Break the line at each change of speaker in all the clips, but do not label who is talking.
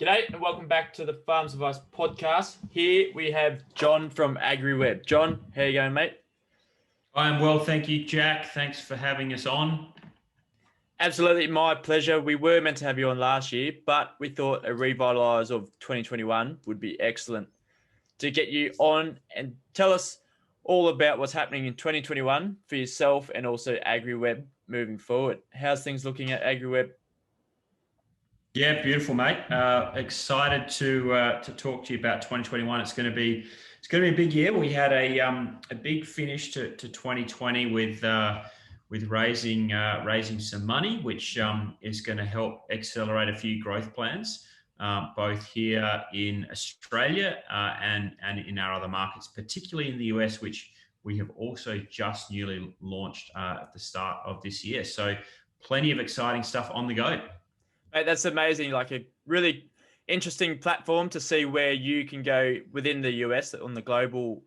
G'day and welcome back to the Farms Advice podcast. Here we have John from AgriWebb. John, how you going, mate?
I'm well, thank you, Jack. Thanks for having us on.
Absolutely, my pleasure. We were meant to have you on last year, but we thought a revitalise of 2021 would be excellent to get you on and tell us all about what's happening in 2021 for yourself and also AgriWebb moving forward. How's things looking at AgriWebb?
Yeah, beautiful, mate. Excited to talk to you about 2021. It's going to be a big year. We had a big finish to 2020 with raising some money, which is going to help accelerate a few growth plans, both here in Australia and in our other markets, particularly in the US, which we have also just newly launched at the start of this year. So plenty of exciting stuff on the go.
Mate, that's amazing. Like a really interesting platform to see where you can go within the US on the global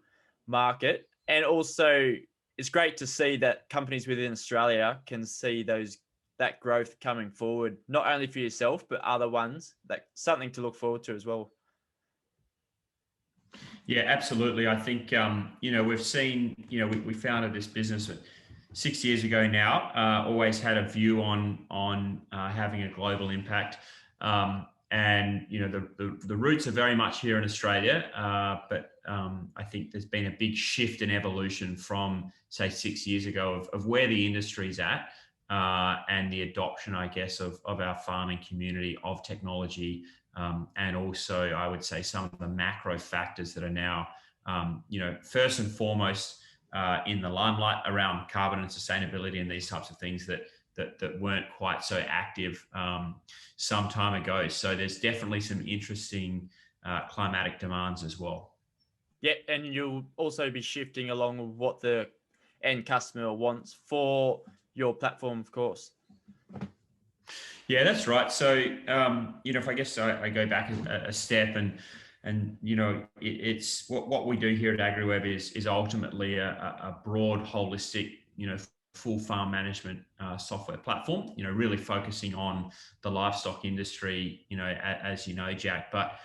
market. And also it's great to see that companies within Australia can see that growth coming forward, not only for yourself, but other ones. That's something to look forward to as well.
Yeah, absolutely. I think, we've seen, we founded this business 6 years ago now, always had a view on having a global impact. And, the roots are very much here in Australia, but I think there's been a big shift in evolution from, say, 6 years ago of where the industry's at and the adoption, I guess, of our farming community, of technology, and also, I would say, some of the macro factors that are now, first and foremost, in the limelight around carbon and sustainability and these types of things that weren't quite so active some time ago. So there's definitely some interesting climatic demands as well.
Yeah, and you'll also be shifting along with what the end customer wants for your platform, of course.
Yeah, that's right. So, if I guess I go back a step and it's what we do here at AgriWebb is ultimately a broad, holistic, full farm management software platform, really focusing on the livestock industry, as you know, Jack. But,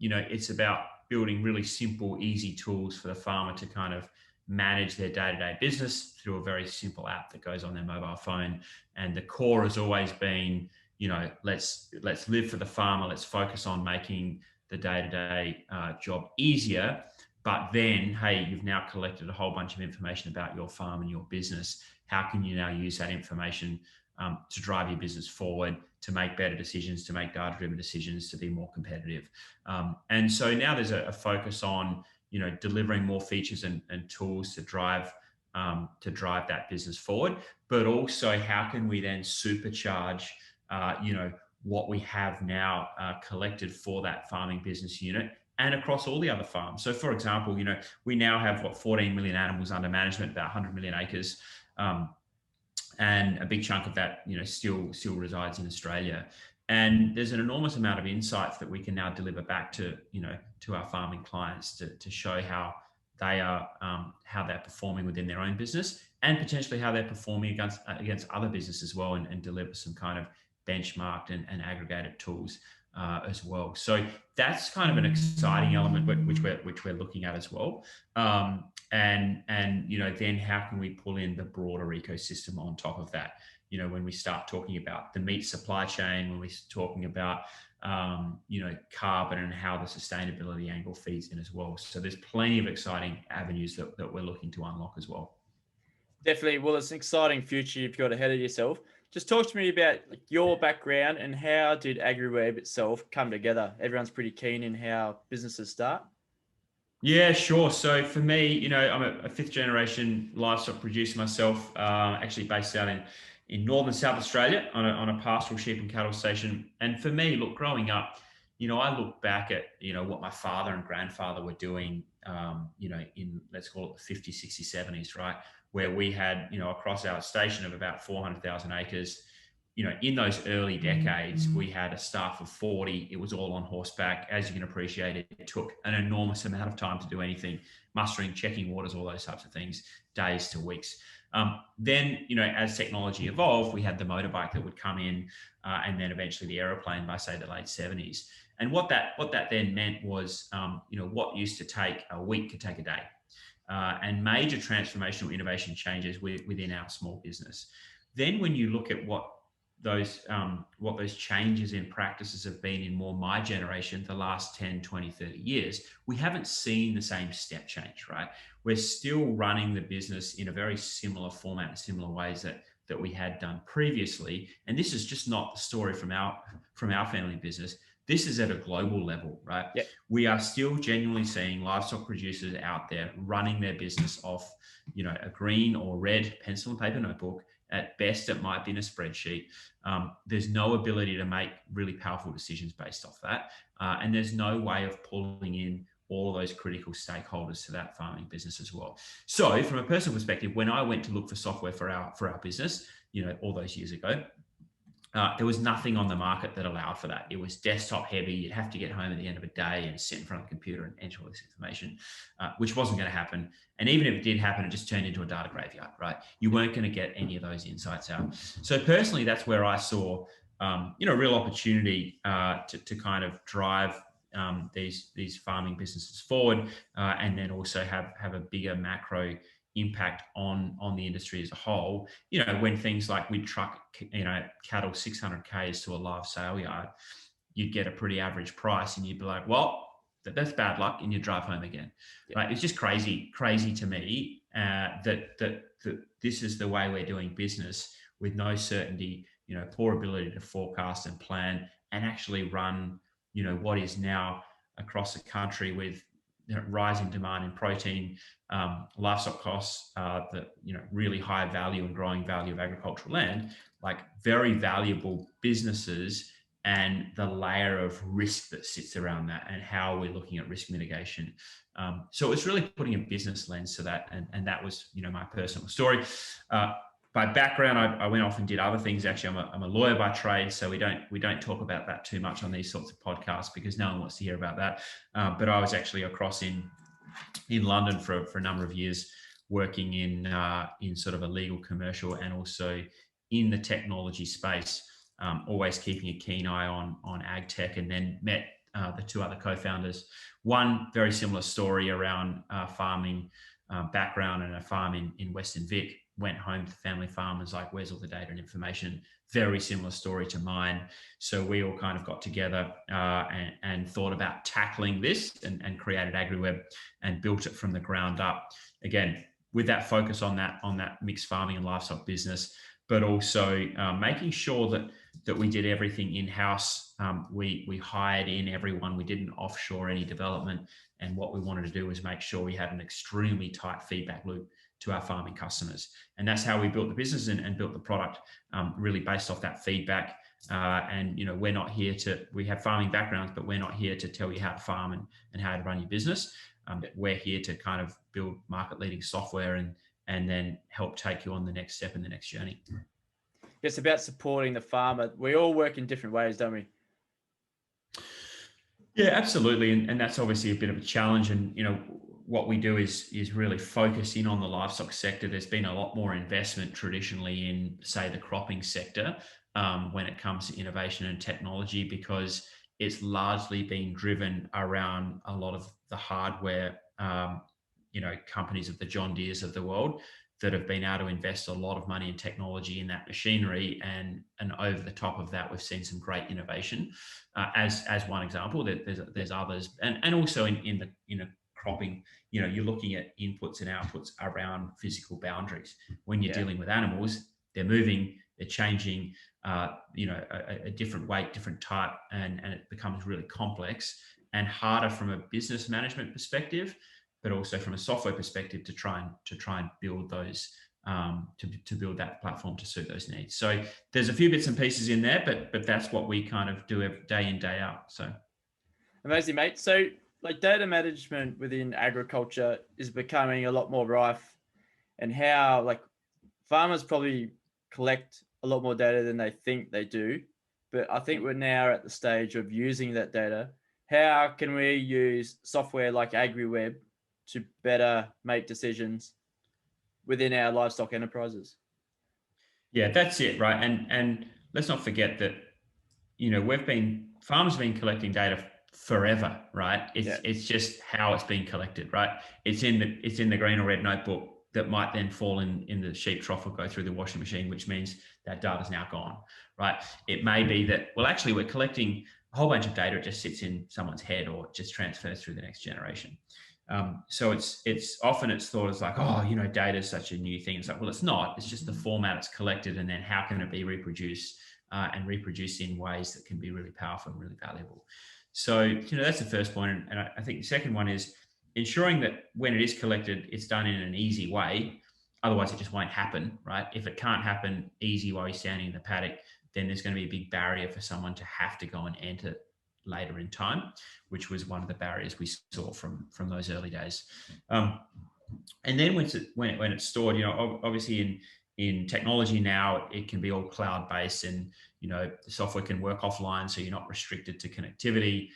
it's about building really simple, easy tools for the farmer to kind of manage their day-to-day business through a very simple app that goes on their mobile phone. And the core has always been, let's live for the farmer. Let's focus on making the day-to-day job easier. But then, hey, you've now collected a whole bunch of information about your farm and your business. How can you now use that information to drive your business forward, to make better decisions, to make data-driven decisions, to be more competitive? And so now there's a focus on, delivering more features and tools to drive that business forward. But also, how can we then supercharge, what we have now collected for that farming business unit and across all the other farms. So, for example, we now have 14 million animals under management, about 100 million acres, and a big chunk of that, still resides in Australia. And there's an enormous amount of insights that we can now deliver back to our farming clients to show how they're performing within their own business and potentially how they're performing against other businesses as well, and deliver some kind of benchmarked and aggregated tools as well. So that's kind of an exciting element which we're looking at as well. And then how can we pull in the broader ecosystem on top of that? When we start talking about the meat supply chain, when we're talking about carbon and how the sustainability angle feeds in as well. So there's plenty of exciting avenues that we're looking to unlock as well.
Definitely. Well, it's an exciting future you've got ahead of yourself. Just talk to me about your background and how did AgriWebb itself come together? Everyone's pretty keen in how businesses start.
Yeah, sure. So for me, I'm a fifth generation livestock producer myself, actually based out in northern South Australia on a pastoral sheep and cattle station. And for me, look, growing up, I look back at, what my father and grandfather were doing, in, let's call it the 50s, 60s, 70s, right? Where we had, across our station of about 400,000 acres, in those early decades, we had a staff of 40. It was all on horseback. As you can appreciate, it took an enormous amount of time to do anything, mustering, checking waters, all those types of things, days to weeks. Then, as technology evolved, we had the motorbike that would come in, and then eventually the aeroplane by, say, the late 70s. And what that then meant was, what used to take a week could take a day, and major transformational innovation changes within our small business. Then, when you look at what those changes in practices have been in more my generation, the last 10, 20, 30 years, we haven't seen the same step change, right? We're still running the business in a very similar format and similar ways that we had done previously. And this is just not the story from our family business. This is at a global level, right?
Yeah.
We are still genuinely seeing livestock producers out there running their business off, a green or red pencil and paper notebook. At best, it might be in a spreadsheet. There's no ability to make really powerful decisions based off that. And there's no way of pulling in all of those critical stakeholders to that farming business as well. So from a personal perspective, when I went to look for software for our business, all those years ago, there was nothing on the market that allowed for that. It was desktop heavy. You'd have to get home at the end of a day and sit in front of the computer and enter all this information, which wasn't going to happen. And even if it did happen, it just turned into a data graveyard, right? You weren't going to get any of those insights out. So personally, that's where I saw, real opportunity to kind of drive these farming businesses forward, and then also have a bigger macro impact on the industry as a whole. When things like we'd truck cattle 600 k's to a live sale yard, you'd get a pretty average price and you'd be like, well, that's bad luck, and you drive home again. Yeah. Right? It's just crazy to me that this is the way we're doing business, with no certainty, poor ability to forecast and plan and actually run what is now across the country with rising demand in protein, livestock costs, the really high value and growing value of agricultural land, like very valuable businesses, and the layer of risk that sits around that, and how we're looking at risk mitigation. So it's really putting a business lens to that, and that was my personal story. By background, I went off and did other things. Actually, I'm a lawyer by trade, so we don't talk about that too much on these sorts of podcasts, because no one wants to hear about that. But I was actually across in London for a number of years, working in sort of a legal, commercial, and also in the technology space. Always keeping a keen eye on ag tech, and then met the two other co-founders. One very similar story around farming background, and a farm in Western Vic. Went home to the family farm, was like, where's all the data and information? Very similar story to mine. So we all kind of got together and thought about tackling this, and created AgriWebb and built it from the ground up. Again, with that focus on that mixed farming and livestock business, but also making sure that we did everything in-house. We hired in everyone. We didn't offshore any development. And what we wanted to do was make sure we had an extremely tight feedback loop to our farming customers. And that's how we built the business and built the product, really based off that feedback. And we're not here we have farming backgrounds, but we're not here to tell you how to farm and how to run your business. We're here to kind of build market leading software and then help take you on the next step in the next journey.
It's about supporting the farmer. We all work in different ways, don't we?
Yeah, absolutely. And that's obviously a bit of a challenge. And, what we do is really focus in on the livestock sector. There's been a lot more investment traditionally in, say, the cropping sector when it comes to innovation and technology, because it's largely been driven around a lot of the hardware, companies of the John Deeres of the world that have been able to invest a lot of money in technology in that machinery. And over the top of that, we've seen some great innovation as one example. There's others. And also in the cropping, you're looking at inputs and outputs around physical boundaries. When you're dealing with animals, they're moving, they're changing, a different weight, different type, and it becomes really complex and harder from a business management perspective, but also from a software perspective to try and build those, to build that platform to suit those needs. So there's a few bits and pieces in there, but that's what we kind of do every day in, day out. So
amazing, mate. So like data management within agriculture is becoming a lot more rife, and how like farmers probably collect a lot more data than they think they do. But I think we're now at the stage of using that data. How can we use software like AgriWebb to better make decisions? within our livestock enterprises.
Yeah, that's it, right? And let's not forget that, farmers have been collecting data forever, right?
Yeah.
It's just how it's been collected, right? It's in the green or red notebook that might then fall in the sheep trough or go through the washing machine, which means that data's now gone, right? It may be that, well, actually we're collecting a whole bunch of data, it just sits in someone's head or it just transfers through the next generation. So it's often thought as like, oh, data is such a new thing. It's like, well, it's not. It's just the format it's collected, and then how can it be reproduced and reproduced in ways that can be really powerful and really valuable. So that's the first point, and I think the second one is ensuring that when it is collected, it's done in an easy way. Otherwise, it just won't happen, right? If it can't happen easy while you're standing in the paddock, then there's going to be a big barrier for someone to have to go and enter later in time, which was one of the barriers we saw from those early days. And then when it's stored, obviously in technology now, it can be all cloud-based, and the software can work offline, so you're not restricted to connectivity.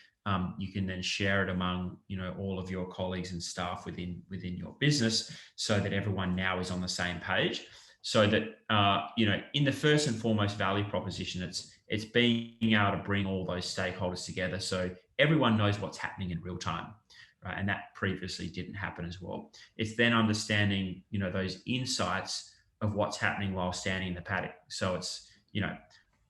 You can then share it among all of your colleagues and staff within your business, so that everyone now is on the same page. So that in the first and foremost value proposition, it's being able to bring all those stakeholders together, so everyone knows what's happening in real time, right? And that previously didn't happen as well. It's then understanding those insights of what's happening while standing in the paddock. So it's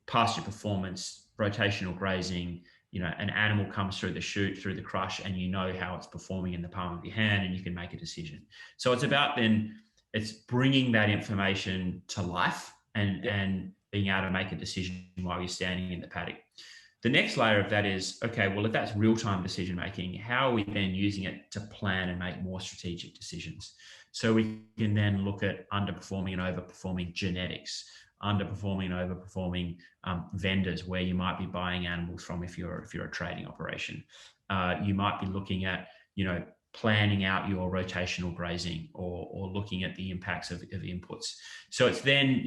pasture performance, rotational grazing. An animal comes through the chute, through the crush, and how it's performing in the palm of your hand, and you can make a decision. So it's about then it's bringing that information to life and being able to make a decision while you're standing in the paddock. The next layer of that is, okay, well, if that's real-time decision making, how are we then using it to plan and make more strategic decisions? So we can then look at underperforming and overperforming genetics, underperforming and overperforming vendors, where you might be buying animals from if you're a trading operation. You might be looking at planning out your rotational grazing or looking at the impacts of inputs. So it's then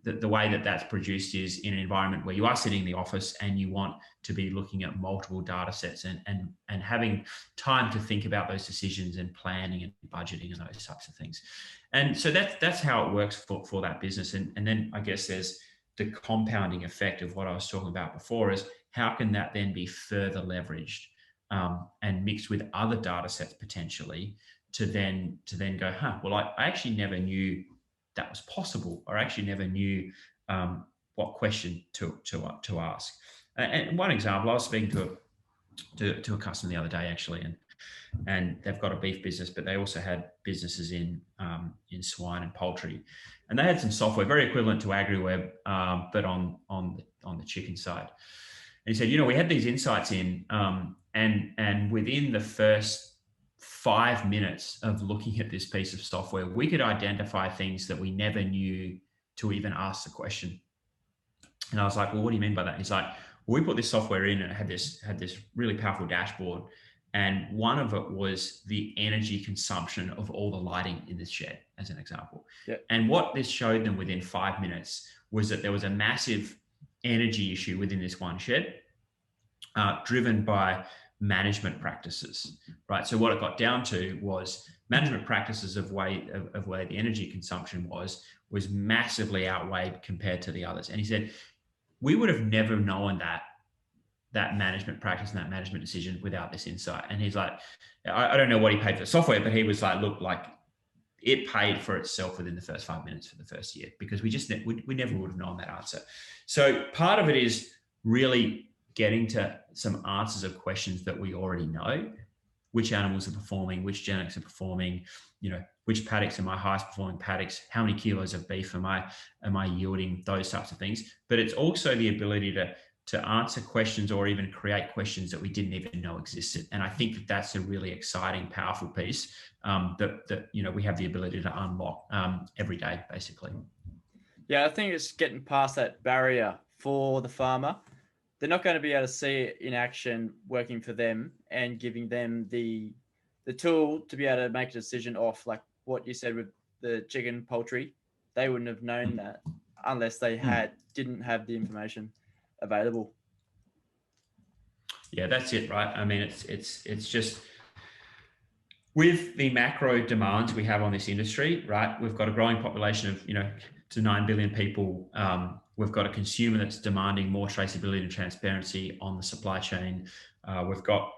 the way that that's produced is in an environment where you are sitting in the office and you want to be looking at multiple data sets and having time to think about those decisions and planning and budgeting and those types of things. And so that's how it works for that business. And then I guess there's the compounding effect of what I was talking about before, is how can that then be further leveraged and mixed with other data sets potentially to then go, well, I actually never knew that was possible, or actually never knew what question to ask. And one example, I was speaking to a customer the other day actually, and they've got a beef business, but they also had businesses in swine and poultry, and they had some software very equivalent to AgriWebb, but on the chicken side. And he said, we had these insights in, and within the first 5 minutes of looking at this piece of software, we could identify things that we never knew to even ask the question. And I was like, well, what do you mean by that? And he's like, well, we put this software in and it had this really powerful dashboard. And one of it was the energy consumption of all the lighting in this shed, as an example.
Yeah.
And what this showed them within 5 minutes was that there was a massive energy issue within this one shed, driven by management practices, right? So what it got down to was management practices of where the energy consumption was massively outweighed compared to the others. And he said, we would have never known that management practice and that management decision without this insight. And he's like, I don't know what he paid for the software, but he was like, look, like it paid for itself within the first 5 minutes for the first year, because we never would have known that answer. So part of it is really getting to some answers of questions that we already know. Which animals are performing, which genetics are performing, which paddocks are my highest performing paddocks, how many kilos of beef am I yielding, those types of things. But it's also the ability to answer questions or even create questions that we didn't even know existed. And I think that that's a really exciting, powerful piece that we have the ability to unlock every day, basically.
Yeah, I think it's getting past that barrier for the farmer. They're not going to be able to see it in action working for them and giving them the tool to be able to make a decision off, like what you said with the chicken, poultry. They wouldn't have known that unless they didn't have the information available.
Yeah, that's it, right? I mean, it's just with the macro demands we have on this industry, right? We've got a growing population of, to 9 billion people. We've got a consumer that's demanding more traceability and transparency on the supply chain. We've got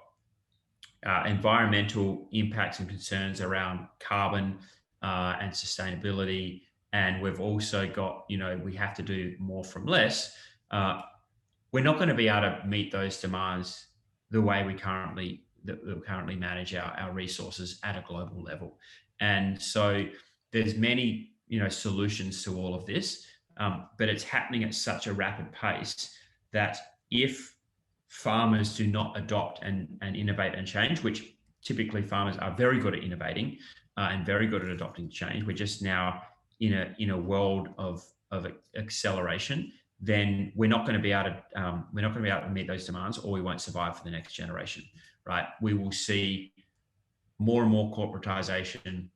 environmental impacts and concerns around carbon and sustainability. And we've also got, we have to do more from less. We're not going to be able to meet those demands the way we currently manage our resources at a global level. And so there's many solutions to all of this, but it's happening at such a rapid pace that if farmers do not adopt and innovate and change, which typically farmers are very good at innovating and very good at adopting change, we're just now in a world of acceleration, then we're not going to be able to meet those demands, or we won't survive for the next generation, right? We will see more and more corporatization.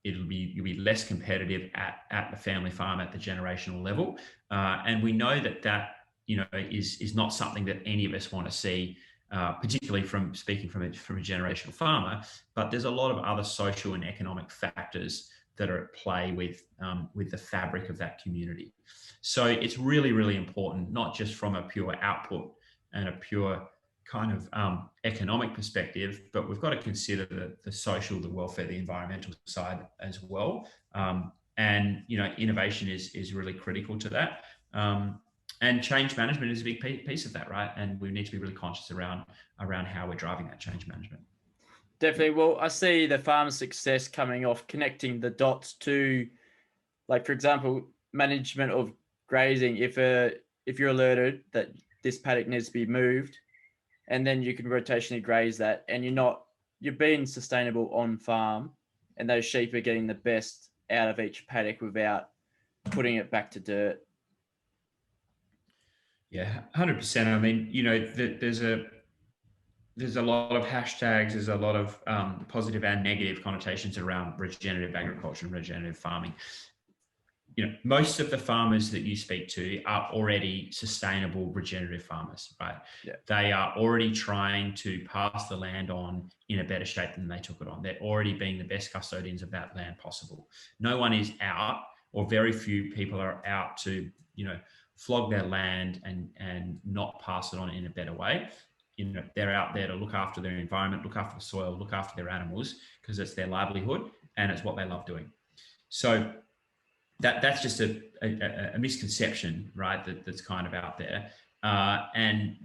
You'll be less competitive at the family farm at the generational level, and we know that is not something that any of us want to see, particularly from speaking from a generational farmer. But there's a lot of other social and economic factors that are at play with the fabric of that community. So it's really, really important, not just from a pure output and a pure kind of economic perspective, but we've got to consider the social, the welfare, the environmental side as well. And innovation is really critical to that. And change management is a big piece of that, right? And we need to be really conscious around how we're driving that change management.
Definitely. Well, I see the farmer success coming off connecting the dots to, like, for example, management of grazing. If you're alerted that this paddock needs to be moved, and then you can rotationally graze that, and you're being sustainable on farm, and those sheep are getting the best out of each paddock without putting it back to dirt.
Yeah, 100%. I mean, there's a lot of hashtags, there's a lot of positive and negative connotations around regenerative agriculture and regenerative farming. Most of the farmers that you speak to are already sustainable regenerative farmers, right?
Yeah.
They are already trying to pass the land on in a better shape than they took it on. They're already being the best custodians of that land possible. No one is out, or very few people are out to, flog their land and not pass it on in a better way. They're out there to look after their environment, look after the soil, look after their animals, because it's their livelihood and it's what they love doing. So that's just a misconception, right? That's kind of out there. And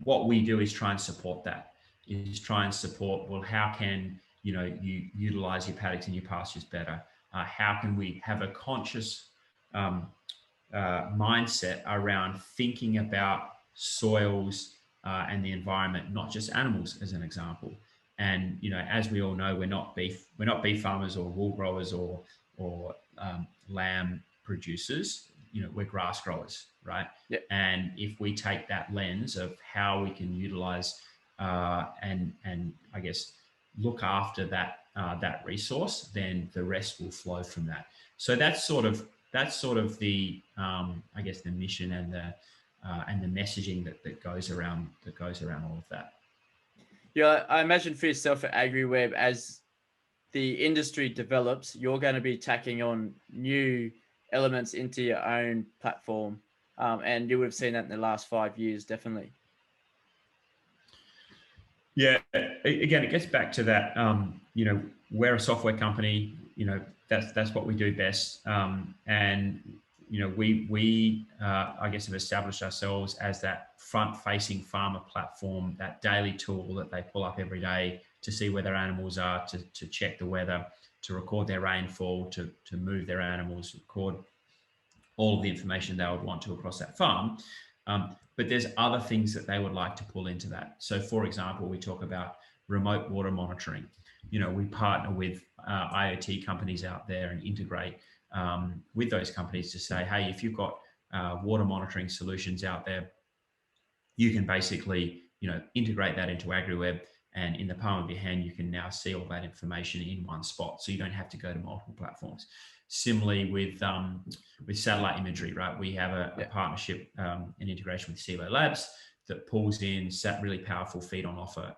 what we do is try and support that. Well, how can you utilize your paddocks and your pastures better? How can we have a conscious mindset around thinking about soils and the environment, not just animals, as an example. And as we all know, we're not beef farmers or wool growers or lamb producers. We're grass growers, right?
Yep.
And if we take that lens of how we can utilize and I guess look after that resource, then the rest will flow from that. So that's sort of the I guess the mission and the messaging that goes around all of that.
Yeah, I imagine for yourself at AgriWebb, as the industry develops, you're going to be tacking on new elements into your own platform, and you would have seen that in the last 5 years, definitely.
Yeah, again, it gets back to that. We're a software company. That's what we do best, and we I guess have established ourselves as that front-facing farmer platform, that daily tool that they pull up every day to see where their animals are, to check the weather, to record their rainfall, to move their animals, record all of the information they would want to across that farm. But there's other things that they would like to pull into that. So, for example, we talk about remote water monitoring. We partner with IoT companies out there and integrate with those companies to say, hey, if you've got water monitoring solutions out there, you can basically, integrate that into AgriWebb, and in the palm of your hand, you can now see all that information in one spot. So you don't have to go to multiple platforms. Similarly with satellite imagery, right? We have a partnership and integration with CELO Labs that pulls in really powerful feed on offer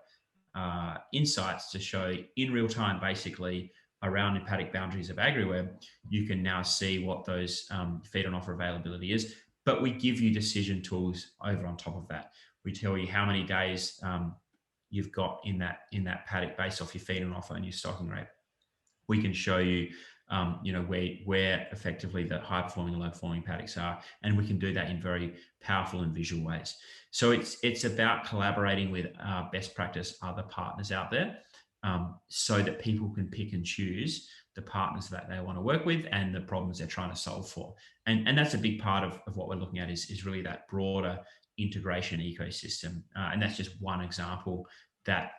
insights to show in real time, basically around the paddock boundaries of AgriWebb, you can now see what those feed on offer availability is. But we give you decision tools over on top of that. We tell you how many days you've got in that paddock based off your feed on offer and your stocking rate. We can show you, where effectively the high performing and low performing paddocks are, and we can do that in very powerful and visual ways. So it's about collaborating with best practice other partners out there, so that people can pick and choose the partners that they want to work with and the problems they're trying to solve for. And that's a big part of what we're looking at is really that broader integration ecosystem. And that's just one example that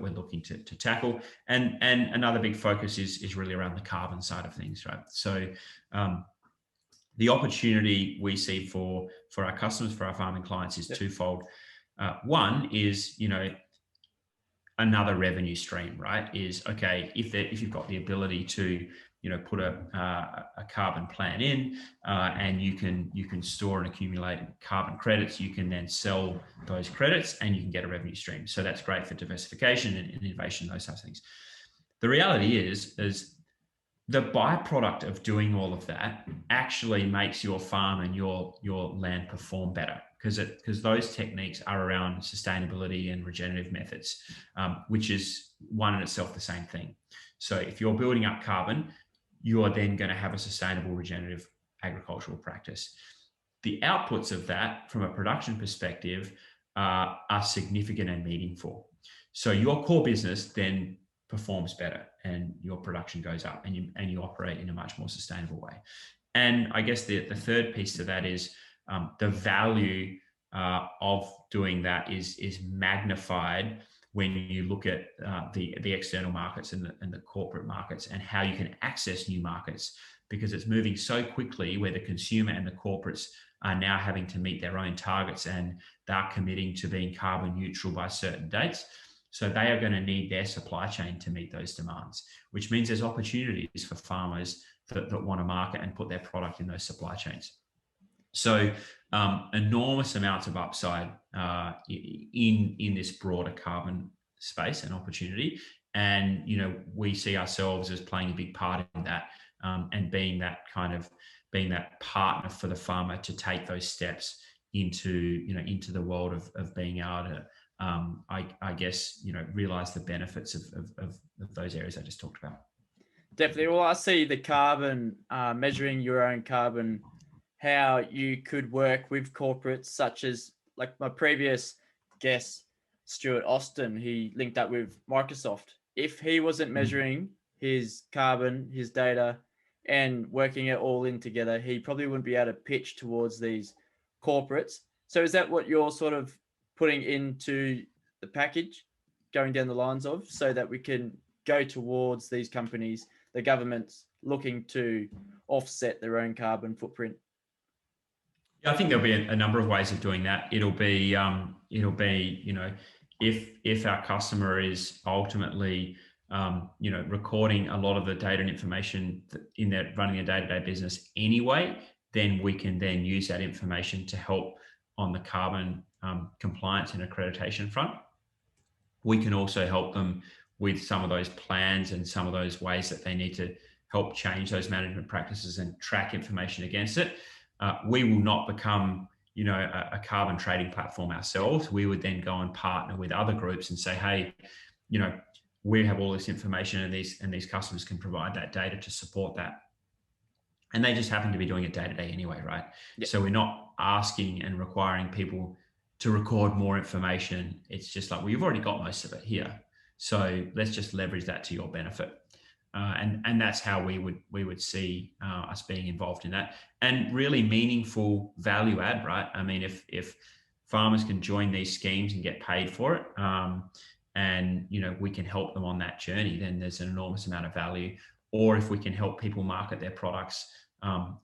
we're looking to tackle. And another big focus is really around the carbon side of things, right? So the opportunity we see for our customers, for our farming clients, is twofold. One is, another revenue stream, right? Is okay if you've got the ability to put a carbon plan in, and you can store and accumulate carbon credits. You can then sell those credits and you can get a revenue stream. So that's great for diversification and innovation, those types of things. The reality is the byproduct of doing all of that actually makes your farm and your land perform better, because those techniques are around sustainability and regenerative methods, which is one in itself the same thing. So if you're building up carbon, you are then going to have a sustainable regenerative agricultural practice. The outputs of that from a production perspective are significant and meaningful. So your core business then performs better and your production goes up and you operate in a much more sustainable way. And I guess the third piece to that is the value of doing that is magnified when you look at the external markets and the corporate markets and how you can access new markets, because it's moving so quickly where the consumer and the corporates are now having to meet their own targets and they're committing to being carbon neutral by certain dates. So they are going to need their supply chain to meet those demands, which means there's opportunities for farmers that want to market and put their product in those supply chains. So enormous amounts of upside in this broader carbon space and opportunity. And, we see ourselves as playing a big part in that, and being that partner for the farmer to take those steps into the world of being able to, I guess, realize the benefits of those areas I just talked about.
Definitely. Well, I see the carbon, measuring your own carbon, how you could work with corporates such as, like my previous guest, Stuart Austin, he linked up with Microsoft. If he wasn't measuring his carbon, his data, and working it all in together, he probably wouldn't be able to pitch towards these corporates. So is that what you're sort of putting into the package, going down the lines of, so that we can go towards these companies, the government's looking to offset their own carbon footprint?
Yeah, I think there'll be a number of ways of doing that. It'll be if our customer is ultimately recording a lot of the data and information in their running a day-to-day business anyway, then we can then use that information to help on the carbon compliance and accreditation front. We can also help them with some of those plans and some of those ways that they need to help change those management practices and track information against it. We will not become, a carbon trading platform ourselves. We would then go and partner with other groups and say, hey, we have all this information and these customers can provide that data to support that. And they just happen to be doing it day to day anyway, right? Yep. So we're not asking and requiring people to record more information. It's just like, well, you've already got most of it here. So let's just leverage that to your benefit. And that's how we would see us being involved in that, and really meaningful value add, right? I mean, if farmers can join these schemes and get paid for it, and we can help them on that journey, then there's an enormous amount of value. Or if we can help people market their products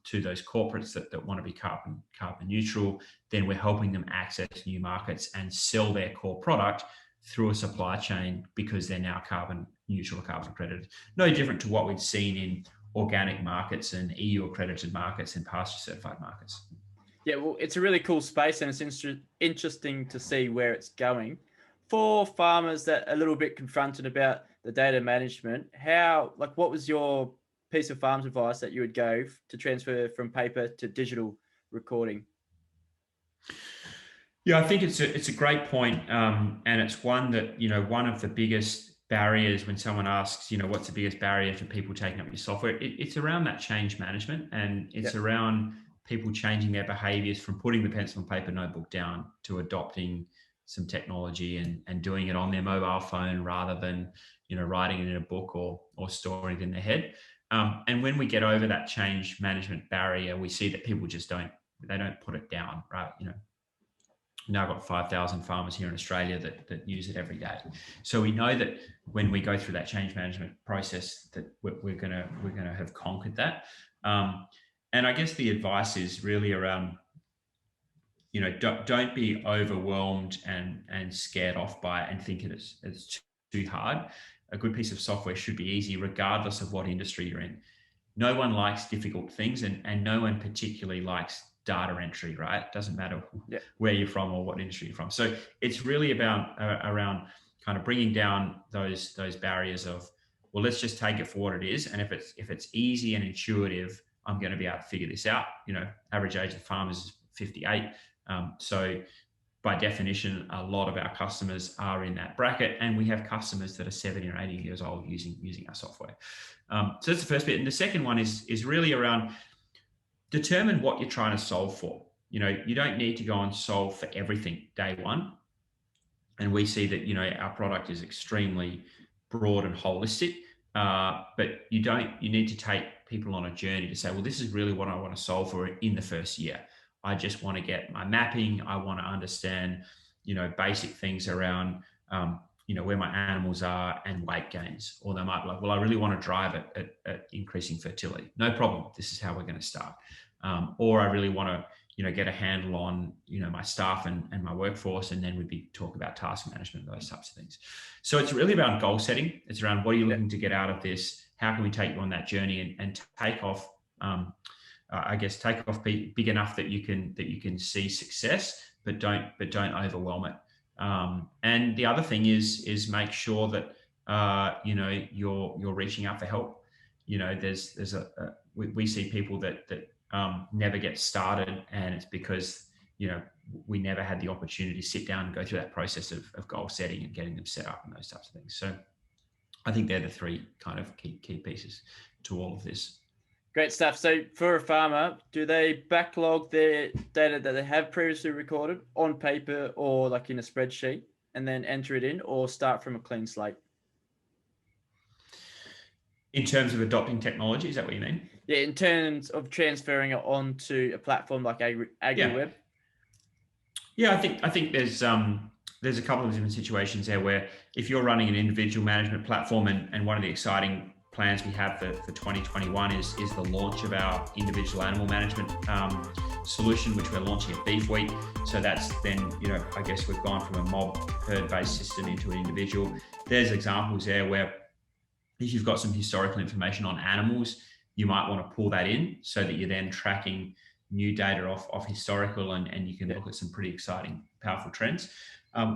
to those corporates that want to be carbon neutral, then we're helping them access new markets and sell their core product through a supply chain because they're now carbon neutral or carbon accredited. No different to what we've seen in organic markets and EU accredited markets and pasture certified markets.
Yeah, well, it's a really cool space and it's interesting to see where it's going. for farmers that are a little bit confronted about the data management, what was your piece of farms advice that you would go to transfer from paper to digital recording?
Yeah, I think it's a great point, and it's one that, one of the biggest barriers when someone asks, what's the biggest barrier to people taking up your software? It's around that change management, and it's
Yep.
around people changing their behaviors from putting the pencil and paper notebook down to adopting some technology and doing it on their mobile phone rather than, writing it in a book or storing it in their head. And when we get over that change management barrier, we see that people just don't put it down, right? Now I've got 5,000 farmers here in Australia that use it every day. So we know that when we go through that change management process, that we're gonna have conquered that. And I guess the advice is really around, don't be overwhelmed and scared off by it and think it's too hard. A good piece of software should be easy, regardless of what industry you're in. No one likes difficult things, and no one particularly likes data entry, right? It doesn't matter where you're from or what industry you're from. So it's really about around kind of bringing down those barriers of, well, let's just take it for what it is, and if it's easy and intuitive, I'm going to be able to figure this out. Average age of farmers is 58, so by definition, a lot of our customers are in that bracket, and we have customers that are 70 or 80 years old using our software. So that's the first bit. And the second one is really around determine what you're trying to solve for. You don't need to go and solve for everything day one. And we see that, our product is extremely broad and holistic, but you need to take people on a journey to say, well, this is really what I want to solve for in the first year. I just want to get my mapping. I want to understand, basic things around, where my animals are and weight gains. Or they might be like, well, I really want to drive it at increasing fertility. No problem. This is how we're going to start. Or I really want to, get a handle on, my staff and my workforce. And then we'd be talking about task management, those types of things. So it's really about goal setting. It's around what are you looking to get out of this? How can we take you on that journey and take off, take off big enough that you can see success, but don't overwhelm it. And the other thing is make sure that you're reaching out for help. We see people that never get started, and it's because we never had the opportunity to sit down and go through that process of goal setting and getting them set up and those types of things. So I think they're the three kind of key pieces to all of this.
Great stuff. So for a farmer, do they backlog their data that they have previously recorded on paper or like in a spreadsheet and then enter it in, or start from a clean slate?
In terms of adopting technology, is that what you mean?
Yeah, in terms of transferring it onto a platform like AgriWebb.
Yeah, I think there's a couple of different situations there where if you're running an individual management platform, and one of the exciting plans we have for 2021 is the launch of our individual animal management solution, which we're launching at Beef Week. So that's then, I guess we've gone from a mob herd-based system into an individual. There's examples there where if you've got some historical information on animals, you might want to pull that in so that you're then tracking new data off historical, and you can look at some pretty exciting, powerful trends.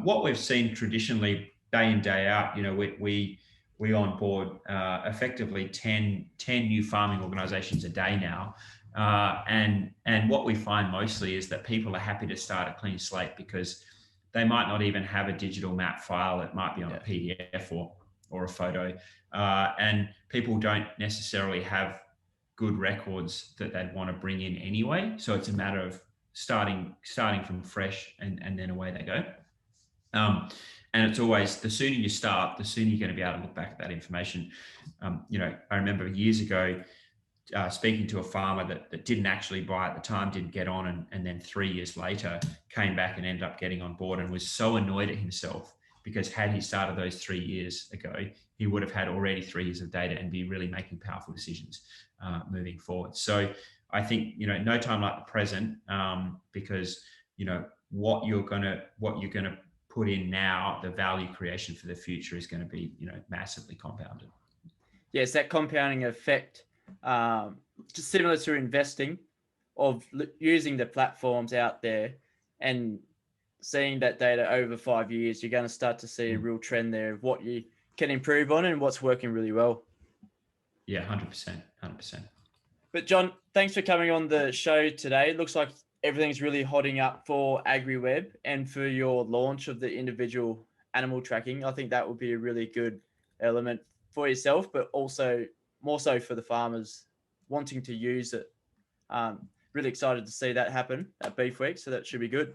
What we've seen traditionally, day in, day out, we onboard effectively 10 new farming organizations a day now. And what we find mostly is that people are happy to start a clean slate because they might not even have a digital map file. It might be on a PDF or a photo. And people don't necessarily have good records that they'd want to bring in anyway. So it's a matter of starting from fresh, and then away they go. And it's always, the sooner you start, the sooner you're going to be able to look back at that information. I remember years ago speaking to a farmer that didn't actually buy at the time, didn't get on, and then 3 years later came back and ended up getting on board, and was so annoyed at himself because had he started those 3 years ago, he would have had already 3 years of data and be really making powerful decisions moving forward. So I think, no time like the present, because what you're gonna put in now, the value creation for the future is going to be massively compounded.
Yes, that compounding effect, just similar to investing, of using the platforms out there and seeing that data over 5 years, you're going to start to see a real trend there of what you can improve on and what's working really well.
Yeah, 100%, 100%.
But John, thanks for coming on the show today. It looks like everything's really hotting up for AgriWebb and for your launch of the individual animal tracking. I think that would be a really good element for yourself, but also more so for the farmers wanting to use it. Really excited to see that happen at Beef Week, so that should be good.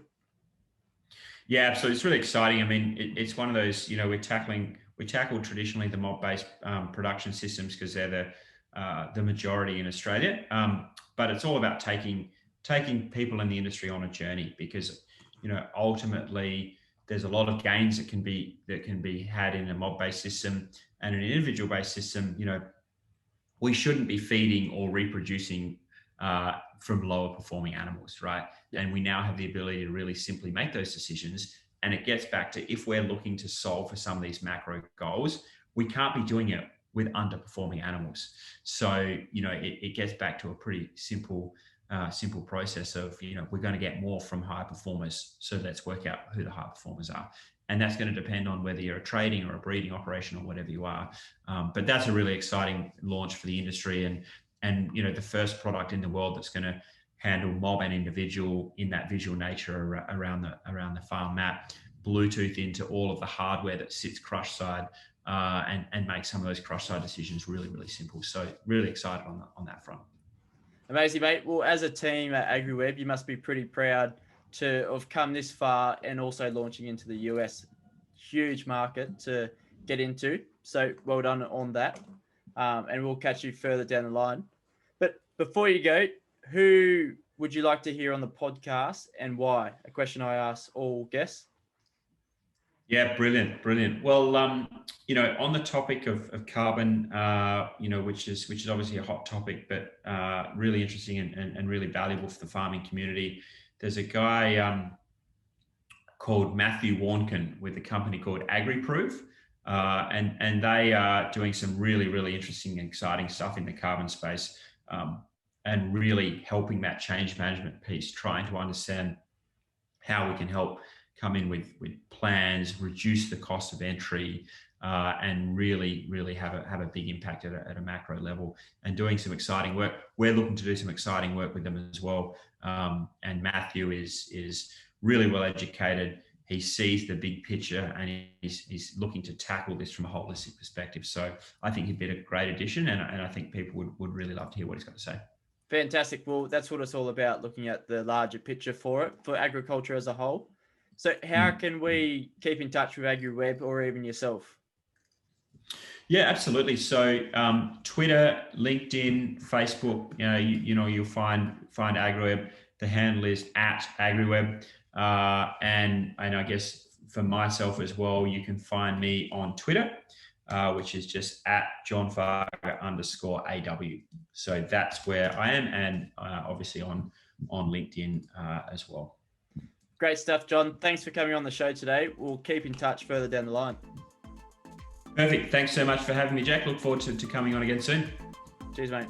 Yeah, absolutely. It's really exciting. I mean, it's one of those, we tackle traditionally the mob-based production systems because they're the majority in Australia. But it's all about taking people in the industry on a journey because, ultimately there's a lot of gains that can be had in a mob-based system, and an individual-based system. We shouldn't be feeding or reproducing from lower performing animals, right? Yeah. And we now have the ability to really simply make those decisions. And it gets back to, if we're looking to solve for some of these macro goals, we can't be doing it with underperforming animals. So, it gets back to a pretty simple process of, we're going to get more from high performers. So let's work out who the high performers are. And that's going to depend on whether you're a trading or a breeding operation or whatever you are. But that's a really exciting launch for the industry. And the first product in the world that's going to handle mob and individual in that visual nature around the farm map, Bluetooth into all of the hardware that sits crush side, and make some of those crush side decisions really, really simple. So really excited on that front.
Amazing, mate. Well, as a team at AgriWebb, you must be pretty proud to have come this far and also launching into the US. Huge market to get into. So well done on that. And we'll catch you further down the line. But before you go, who would you like to hear on the podcast and why? A question I ask all guests.
Yeah, brilliant. Well, on the topic of carbon, which is obviously a hot topic, but really interesting and really valuable for the farming community. There's a guy called Matthew Warnken with a company called AgriProve, and they are doing some really, really interesting and exciting stuff in the carbon space, and really helping that change management piece, trying to understand how we can help come in with plans, reduce the cost of entry, and really, really have a big impact at a macro level, and doing some exciting work. We're looking to do some exciting work with them as well. And Matthew is really well educated. He sees the big picture, and he's looking to tackle this from a holistic perspective. So I think he'd be a great addition, and I think people would really love to hear what he's got to say.
Fantastic. Well, that's what it's all about, looking at the larger picture for agriculture as a whole. So how can we keep in touch with AgriWebb or even yourself?
Yeah, absolutely. So Twitter, LinkedIn, Facebook, you'll find AgriWebb. The handle is @AgriWebb. And I guess for myself as well, you can find me on Twitter, which is just @JohnFargher_AW. So that's where I am, and obviously on LinkedIn as well.
Great stuff, John. Thanks for coming on the show today. We'll keep in touch further down the line.
Perfect. Thanks so much for having me, Jack. Look forward to coming on again soon.
Cheers, mate.